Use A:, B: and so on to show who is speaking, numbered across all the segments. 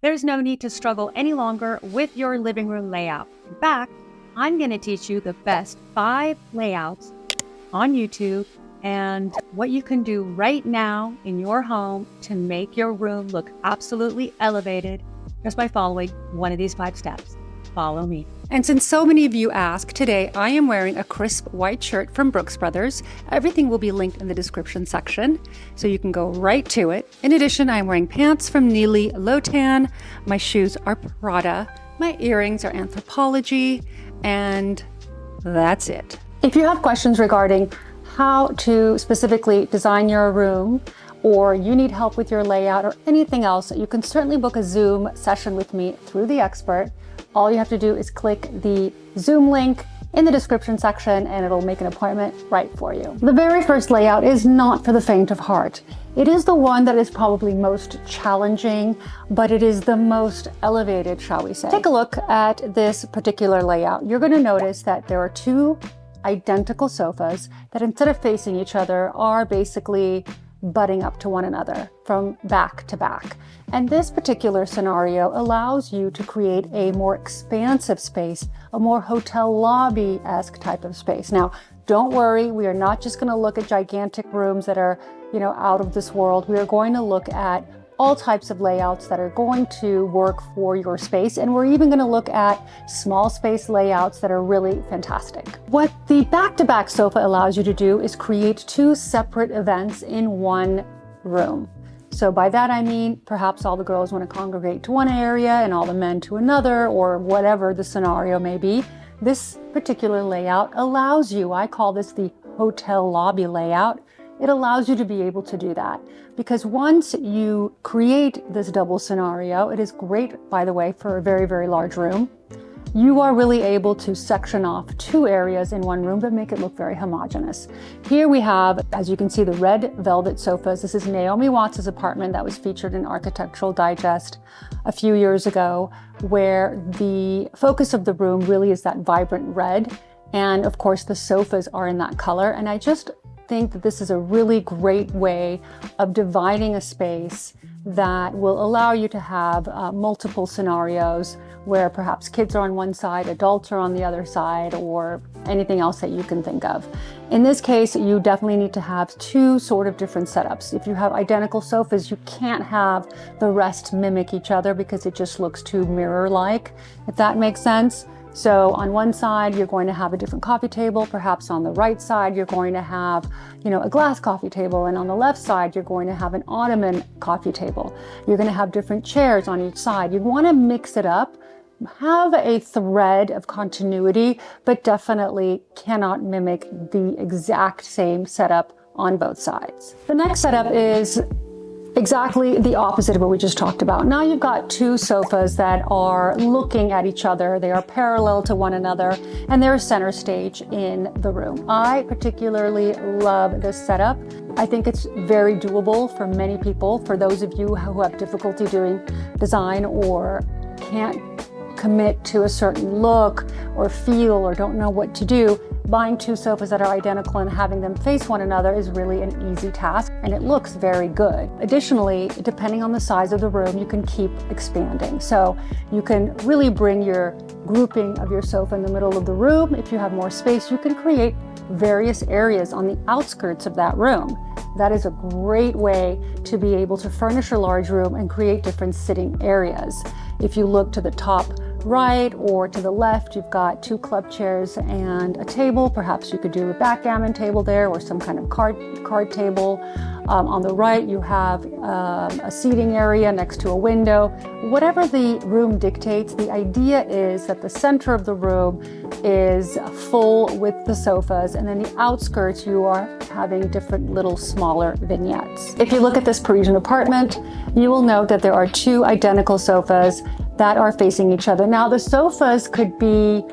A: There's no need to struggle any longer with your living room layout. In fact, I'm going to teach you the best 5 layouts on YouTube and what you can do right now in your home to make your room look absolutely elevated just by following one of these 5 steps. Follow me.
B: And since so many of you asked, today I am wearing a crisp white shirt from Brooks Brothers. Everything will be linked in the description section, so you can go right to it. In addition, I'm wearing pants from Neely Lotan. My shoes are Prada. My earrings are Anthropologie, and that's it. If you have questions regarding how to specifically design your room, or you need help with your layout or anything else, you can certainly book a Zoom session with me through the expert. All you have to do is click the Zoom link in the description section and it'll make an appointment right for you. The very first layout is not for the faint of heart. It is the one that is probably most challenging, but it is the most elevated, shall we say. Take a look at this particular layout. You're going to notice that there are 2 identical sofas that, instead of facing each other, are basically butting up to one another from back to back. And this particular scenario allows you to create a more expansive space, a more hotel lobby-esque type of space. Now, don't worry, we are not just going to look at gigantic rooms that are, out of this world. We are going to look at all types of layouts that are going to work for your space. And we're even going to look at small space layouts that are really fantastic. What the back-to-back sofa allows you to do is create 2 separate events in one room. So by that I mean, perhaps all the girls want to congregate to one area and all the men to another, or whatever the scenario may be. This particular layout allows you, I call this the hotel lobby layout. It allows you to be able to do that, because once you create this double scenario, it is great, by the way, for a very, very large room. You are really able to section off 2 areas in one room but make it look very homogeneous. Here we have, as you can see, the red velvet sofas. This is Naomi Watts' apartment that was featured in Architectural Digest a few years ago, where the focus of the room really is that vibrant red. And of course, the sofas are in that color. And I just think that this is a really great way of dividing a space that will allow you to have multiple scenarios where perhaps kids are on one side, adults are on the other side, or anything else that you can think of. In this case, you definitely need to have 2 sort of different setups. If you have identical sofas, you can't have the rest mimic each other because it just looks too mirror-like, if that makes sense. So on one side, you're going to have a different coffee table. Perhaps on the right side, you're going to have, a glass coffee table. And on the left side, you're going to have an ottoman coffee table. You're going to have different chairs on each side. You want to mix it up, have a thread of continuity, but definitely cannot mimic the exact same setup on both sides. The next setup is exactly the opposite of what we just talked about. Now you've got 2 sofas that are looking at each other. They are parallel to one another, and they're center stage in the room. I particularly love this setup. I think it's very doable for many people. For those of you who have difficulty doing design or can't commit to a certain look or feel or don't know what to do, buying 2 sofas that are identical and having them face one another is really an easy task, and it looks very good. Additionally, depending on the size of the room, you can keep expanding. So you can really bring your grouping of your sofa in the middle of the room. If you have more space, you can create various areas on the outskirts of that room. That is a great way to be able to furnish a large room and create different sitting areas. If you look to the top right or to the left, you've got 2 club chairs and a table. Perhaps you could do a backgammon table there or some kind of card table. On the right, you have a seating area next to a window. Whatever the room dictates, the idea is that the center of the room is full with the sofas, and then the outskirts, you are having different little smaller vignettes. If you look at this Parisian apartment, you will note that there are 2 identical sofas that are facing each other. Now, the sofas could be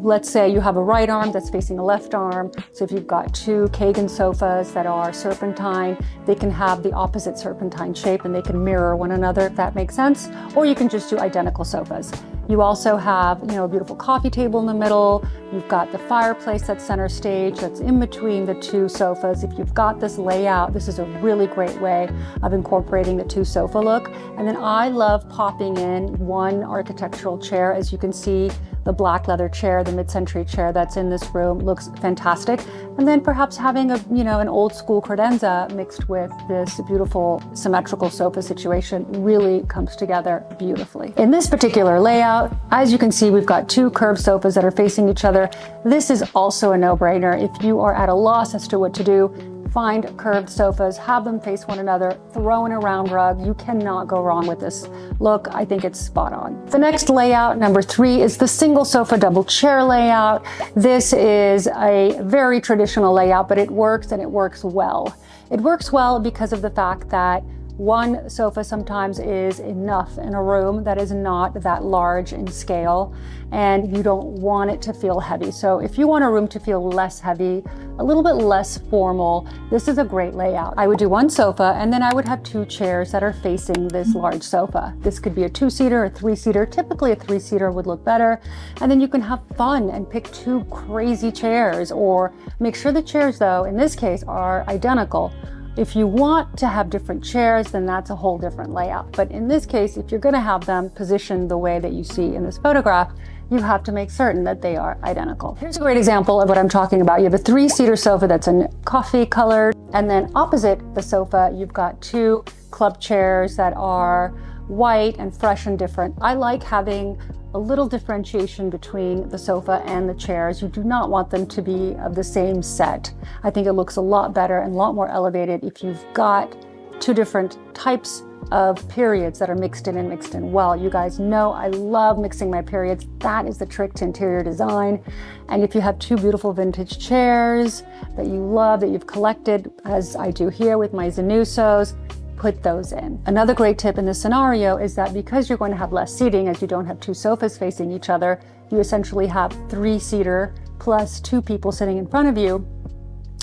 B: let's say you have a right arm that's facing a left arm. So if you've got 2 Kagan sofas that are serpentine, they can have the opposite serpentine shape and they can mirror one another, if that makes sense. Or you can just do identical sofas. You also have, a beautiful coffee table in the middle. You've got the fireplace that's center stage, that's in between the two sofas. If you've got this layout, this is a really great way of incorporating the two sofa look. And then I love popping in one architectural chair. As you can see, the black leather chair, the mid-century chair that's in this room looks fantastic. And then perhaps having an old school credenza mixed with this beautiful symmetrical sofa situation really comes together beautifully. In this particular layout, as you can see, we've got two curved sofas that are facing each other. This is also a no-brainer. If you are at a loss as to what to do, find curved sofas, have them face one another, throw in a round rug. You cannot go wrong with this look. I think it's spot on. The next layout, number 3, is the single sofa double chair layout. This is a very traditional layout, but it works, and it works well. It works well because of the fact that one sofa sometimes is enough in a room that is not that large in scale, and you don't want it to feel heavy. So if you want a room to feel less heavy, a little bit less formal, this is a great layout. I would do one sofa, and then I would have two chairs that are facing this large sofa. This could be a 2-seater, a 3-seater. Typically a 3-seater would look better. And then you can have fun and pick two crazy chairs, or make sure the chairs, though, in this case, are identical. If you want to have different chairs, then that's a whole different layout. But in this case, if you're going to have them positioned the way that you see in this photograph, you have to make certain that they are identical. Here's a great example of what I'm talking about. You have a 3-seater sofa that's in coffee colored, and then opposite the sofa, you've got two club chairs that are white and fresh and different. I like having a little differentiation between the sofa and the chairs. You do not want them to be of the same set. I think it looks a lot better and a lot more elevated if you've got two different types of periods that are mixed in and mixed in well. You guys know I love mixing my periods. That is the trick to interior design. And if you have two beautiful vintage chairs that you love, that you've collected, as I do here with my Zanusos, put those in. Another great tip in this scenario is that because you're going to have less seating, as you don't have two sofas facing each other, you essentially have 3-seater plus 2 people sitting in front of you.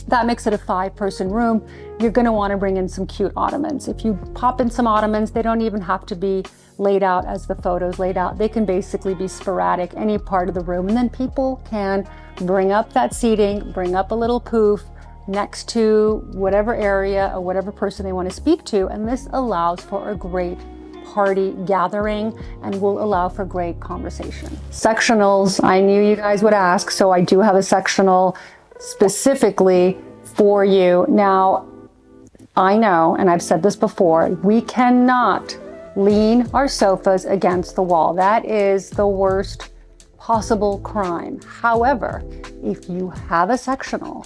B: That makes it a 5-person room. You're going to want to bring in some cute ottomans. If you pop in some ottomans, they don't even have to be laid out as the photos laid out. They can basically be sporadic, any part of the room. And then people can bring up that seating, bring up a little poof next to whatever area or whatever person they want to speak to. And this allows for a great party gathering and will allow for great conversation. Sectionals, I knew you guys would ask, so I do have a sectional specifically for you. Now, I know, and I've said this before, we cannot lean our sofas against the wall. That is the worst possible crime. However, if you have a sectional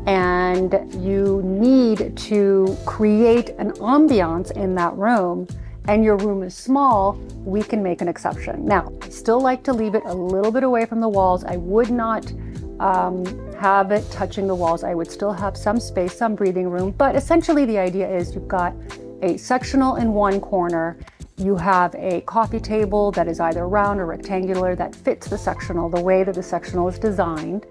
B: and you need to create an ambiance in that room, and your room is small, we can make an exception. Now, I still like to leave it a little bit away from the walls. I would not have it touching the walls. I would still have some space, some breathing room, but essentially the idea is you've got a sectional in one corner, you have a coffee table that is either round or rectangular that fits the sectional the way that the sectional is designed,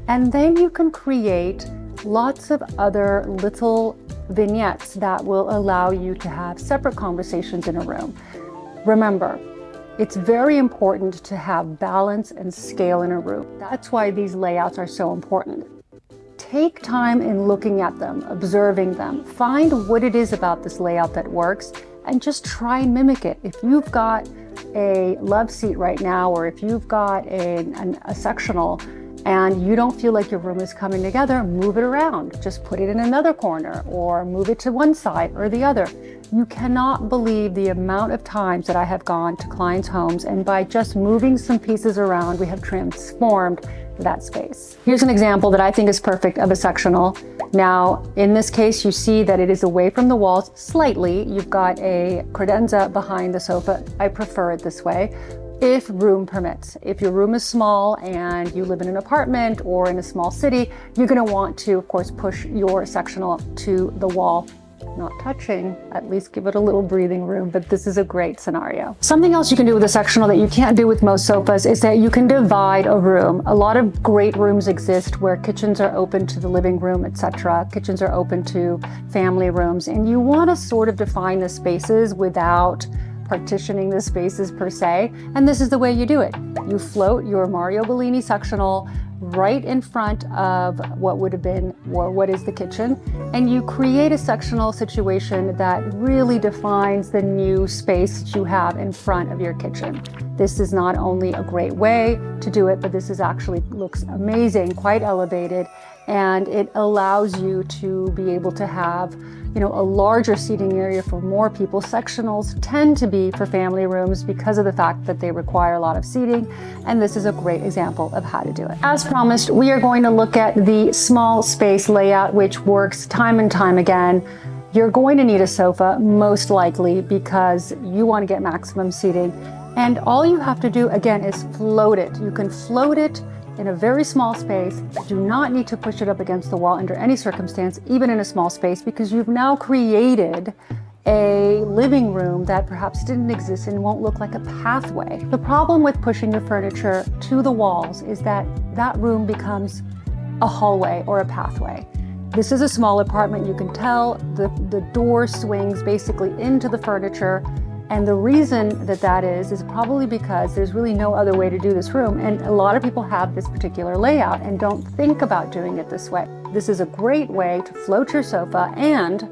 B: and then you can create lots of other little vignettes that will allow you to have separate conversations in a room. Remember, it's very important to have balance and scale in a room. That's why these layouts are so important. Take time in looking at them, observing them. Find what it is about this layout that works and just try and mimic it. If you've got a love seat right now, or if you've got a sectional and you don't feel like your room is coming together, move it around. Just put it in another corner or move it to one side or the other. You cannot believe the amount of times that I have gone to clients' homes, and by just moving some pieces around, we have transformed that space. Here's an example that I think is perfect of a sectional. Now, in this case, you see that it is away from the walls slightly. You've got a credenza behind the sofa. I prefer it this way, if room permits. If your room is small and you live in an apartment or in a small city, you're going to want to, of course, push your sectional to the wall. Not touching, at least give it a little breathing room, but this is a great scenario. Something else you can do with a sectional that you can't do with most sofas is that you can divide a room. A lot of great rooms exist where kitchens are open to the living room, etc. Kitchens are open to family rooms, and you want to sort of define the spaces without partitioning the spaces per se. And this is the way you do it. You float your Mario Bellini sectional right in front of what would have been, or what is the kitchen, and you create a sectional situation that really defines the new space that you have in front of your kitchen. This is not only a great way to do it, but this is actually looks amazing, quite elevated, and it allows you to be able to have, you know, a larger seating area for more people. Sectionals tend to be for family rooms because of the fact that they require a lot of seating, and this is a great example of how to do it. As promised, we are going to look at the small space layout, which works time and time again. You're going to need a sofa, most likely, because you want to get maximum seating. And all you have to do, again, is float it. You can float it in a very small space. You do not need to push it up against the wall under any circumstance, even in a small space, because you've now created a living room that perhaps didn't exist and won't look like a pathway. The problem with pushing your furniture to the walls is that that room becomes a hallway or a pathway. This is a small apartment. You can tell the door swings basically into the furniture. And the reason that that is probably because there's really no other way to do this room. And a lot of people have this particular layout and don't think about doing it this way. This is a great way to float your sofa, and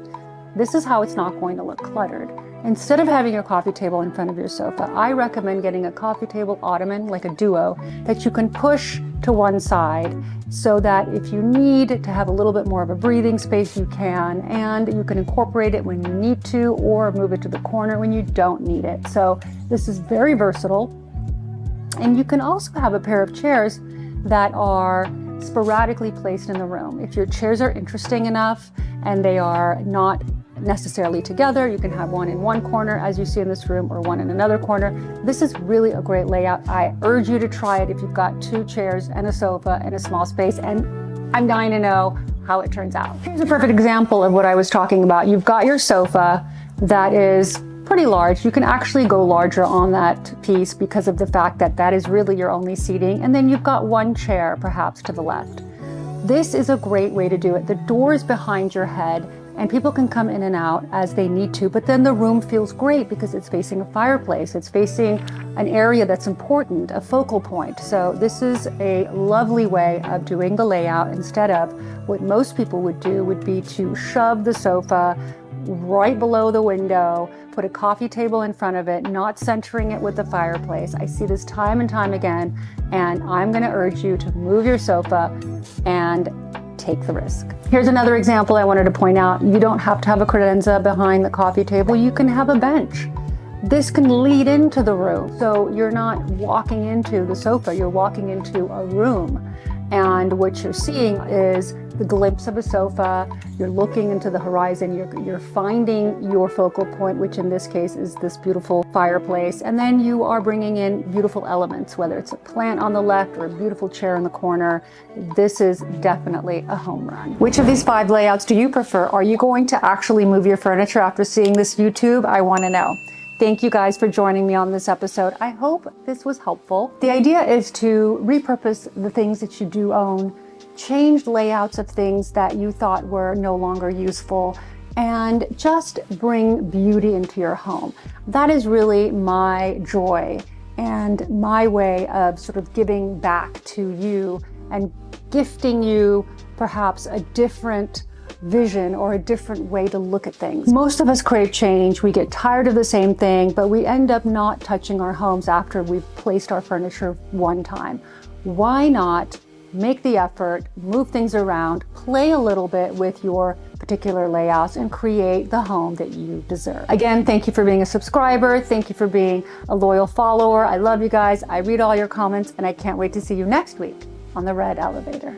B: this is how it's not going to look cluttered. Instead of having your coffee table in front of your sofa, I recommend getting a coffee table ottoman, like a duo, that you can push to one side so that if you need to have a little bit more of a breathing space, you can, and you can incorporate it when you need to, or move it to the corner when you don't need it. So this is very versatile. And you can also have a pair of chairs that are sporadically placed in the room. If your chairs are interesting enough and they are not necessarily together, you can have one in one corner, as you see in this room, or one in another corner. This is really a great layout. I urge you to try it if you've got 2 chairs and a sofa in a small space, and I'm dying to know how it turns out. Here's a perfect example of what I was talking about. You've got your sofa that is pretty large. You can actually go larger on that piece because of the fact that that is really your only seating, and then you've got 1 chair perhaps to the left. This is a great way to do it. The door is behind your head, and people can come in and out as they need to, but then the room feels great because it's facing a fireplace. It's facing an area that's important, a focal point. So this is a lovely way of doing the layout instead of what most people would do would be to shove the sofa right below the window, put a coffee table in front of it, not centering it with the fireplace. I see this time and time again, and I'm going to urge you to move your sofa and take the risk. Here's another example I wanted to point out. You don't have to have a credenza behind the coffee table. You can have a bench. This can lead into the room. So you're not walking into the sofa, you're walking into a room. And what you're seeing is the glimpse of a sofa. You're looking into the horizon. You're finding your focal point, which in this case is this beautiful fireplace. And then you are bringing in beautiful elements, whether it's a plant on the left or a beautiful chair in the corner. This is definitely a home run. Which of these 5 layouts do you prefer? Are you going to actually move your furniture after seeing this YouTube? I want to know. Thank you guys for joining me on this episode. I hope this was helpful. The idea is to repurpose the things that you do own, change layouts of things that you thought were no longer useful, and just bring beauty into your home. That is really my joy and my way of sort of giving back to you and gifting you perhaps a different vision or a different way to look at things. Most of us crave change. We get tired of the same thing, but we end up not touching our homes after we've placed our furniture one time. Why not make the effort, move things around, play a little bit with your particular layouts, and create the home that you deserve? Again, thank you for being a subscriber. Thank you for being a loyal follower. I love you guys. I read all your comments, and I can't wait to see you next week on the Red Elevator.